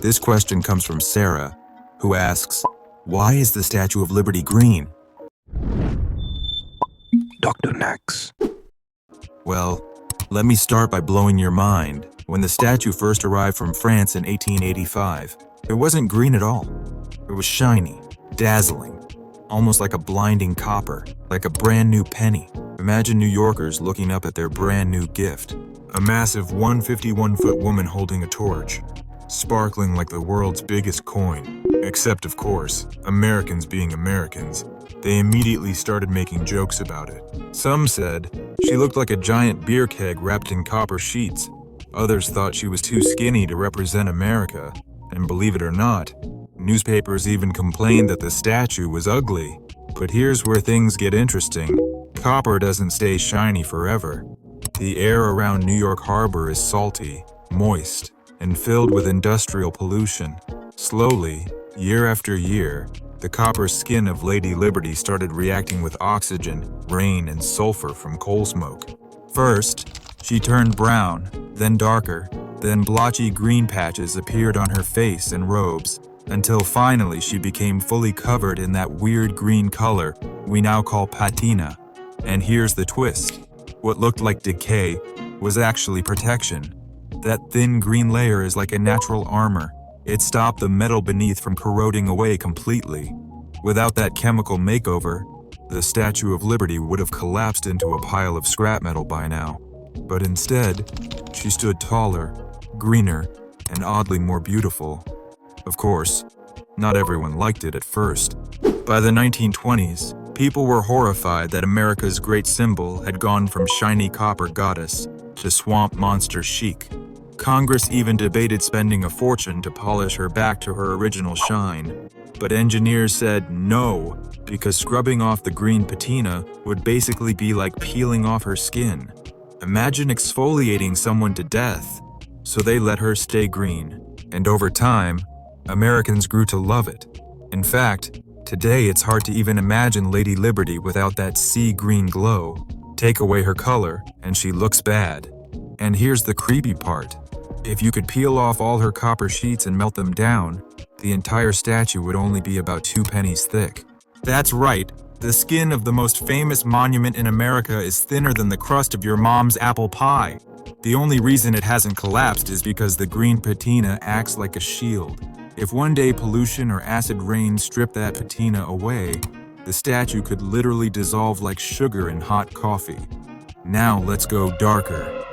This question comes from Sarah, who asks, why is the Statue of Liberty green? Dr. Nax. Well, let me start by blowing your mind. When the statue first arrived from France in 1885, it wasn't green at all. It was shiny, dazzling, almost like a blinding copper, like a brand new penny. Imagine New Yorkers looking up at their brand new gift. A massive 151-foot woman holding a torch, sparkling like the world's biggest coin. Except, of course, Americans being Americans, they immediately started making jokes about it. Some said she looked like a giant beer keg wrapped in copper sheets. Others thought she was too skinny to represent America. And believe it or not, newspapers even complained that the statue was ugly. But here's where things get interesting. Copper doesn't stay shiny forever. The air around New York Harbor is salty, moist, and filled with industrial pollution. Slowly, year after year, the copper skin of Lady Liberty started reacting with oxygen, rain, and sulfur from coal smoke. First, she turned brown, then darker, then blotchy green patches appeared on her face and robes, until finally she became fully covered in that weird green color we now call patina. And here's the twist. What looked like decay was actually protection. That thin green layer is like a natural armor. It stopped the metal beneath from corroding away completely. Without that chemical makeover, the Statue of Liberty would have collapsed into a pile of scrap metal by now. But instead, she stood taller, greener, and oddly more beautiful. Of course, not everyone liked it at first. By the 1920s, people were horrified that America's great symbol had gone from shiny copper goddess to swamp monster chic. Congress even debated spending a fortune to polish her back to her original shine. But engineers said no, because scrubbing off the green patina would basically be like peeling off her skin. Imagine exfoliating someone to death. So they let her stay green. And over time, Americans grew to love it. In fact, today it's hard to even imagine Lady Liberty without that sea green glow. Take away her color, and she looks bad. And here's the creepy part. If you could peel off all her copper sheets and melt them down, the entire statue would only be about 2 pennies thick. That's right, the skin of the most famous monument in America is thinner than the crust of your mom's apple pie. The only reason it hasn't collapsed is because the green patina acts like a shield. If one day pollution or acid rain stripped that patina away, the statue could literally dissolve like sugar in hot coffee. Now let's go darker.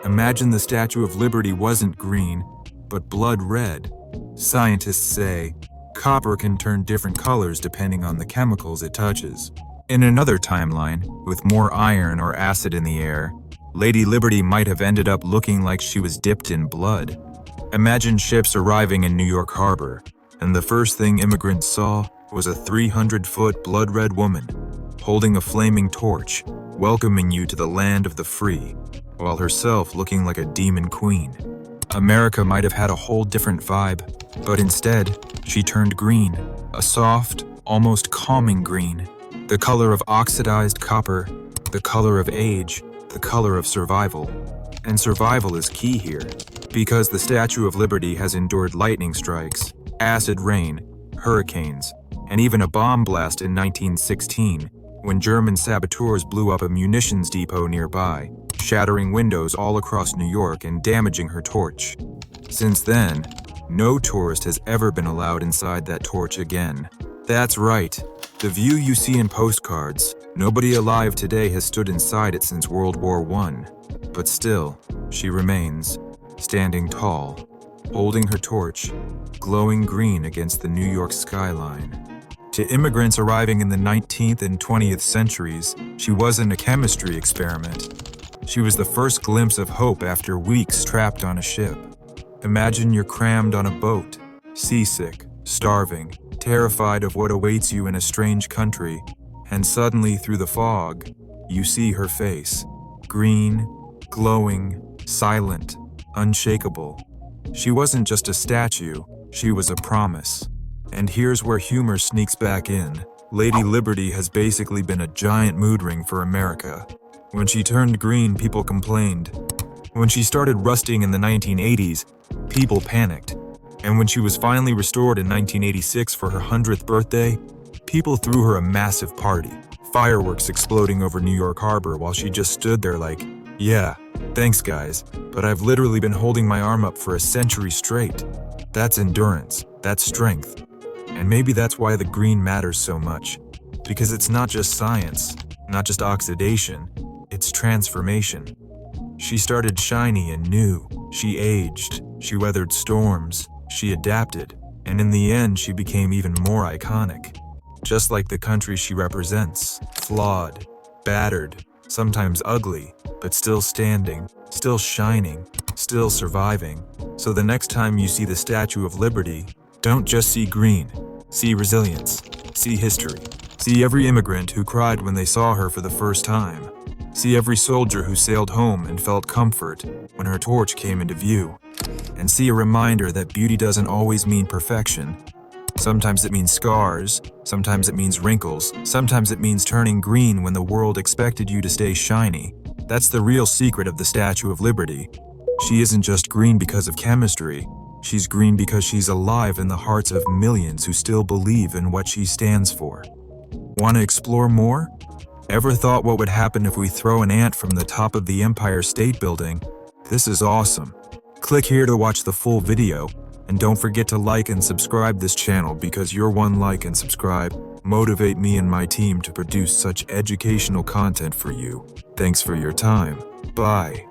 Imagine the Statue of Liberty wasn't green, but blood red. Scientists say copper can turn different colors depending on the chemicals it touches. In another timeline, with more iron or acid in the air, Lady Liberty might have ended up looking like she was dipped in blood. Imagine ships arriving in New York Harbor, and the first thing immigrants saw was a 300-foot blood-red woman holding a flaming torch, welcoming you to the land of the free, while herself looking like a demon queen. America might have had a whole different vibe, but instead, she turned green, a soft, almost calming green, the color of oxidized copper, the color of age, the color of survival. And survival is key here, because the Statue of Liberty has endured lightning strikes, acid rain, hurricanes, and even a bomb blast in 1916, when German saboteurs blew up a munitions depot nearby, shattering windows all across New York and damaging her torch. Since then, no tourist has ever been allowed inside that torch again. That's right, the view you see in postcards, nobody alive today has stood inside it since World War I. But still, she remains, standing tall, holding her torch, glowing green against the New York skyline. To immigrants arriving in the 19th and 20th centuries, she wasn't a chemistry experiment. She was the first glimpse of hope after weeks trapped on a ship. Imagine you're crammed on a boat, seasick, starving, terrified of what awaits you in a strange country, and suddenly through the fog, you see her face, green, glowing, silent, unshakable. She wasn't just a statue, she was a promise. And here's where humor sneaks back in. Lady Liberty has basically been a giant mood ring for America. When she turned green, people complained. When she started rusting in the 1980s, people panicked. And when she was finally restored in 1986 for her 100th birthday, people threw her a massive party, fireworks exploding over New York Harbor while she just stood there like, yeah, thanks guys, but I've literally been holding my arm up for a century straight. That's endurance, that's strength. And maybe that's why the green matters so much. Because it's not just science, not just oxidation, it's transformation. She started shiny and new, she aged, she weathered storms, she adapted, and in the end she became even more iconic. Just like the country she represents, flawed, battered, sometimes ugly, but still standing, still shining, still surviving. So the next time you see the Statue of Liberty, don't just see green, see resilience, see history. See every immigrant who cried when they saw her for the first time. See every soldier who sailed home and felt comfort when her torch came into view. And see a reminder that beauty doesn't always mean perfection. Sometimes it means scars, sometimes it means wrinkles, sometimes it means turning green when the world expected you to stay shiny. That's the real secret of the Statue of Liberty. She isn't just green because of chemistry. She's green because she's alive in the hearts of millions who still believe in what she stands for. Want to explore more? Ever thought what would happen if we throw an ant from the top of the Empire State Building? This is awesome. Click here to watch the full video, and don't forget to like and subscribe this channel because your one like and subscribe motivate me and my team to produce such educational content for you. Thanks for your time. Bye.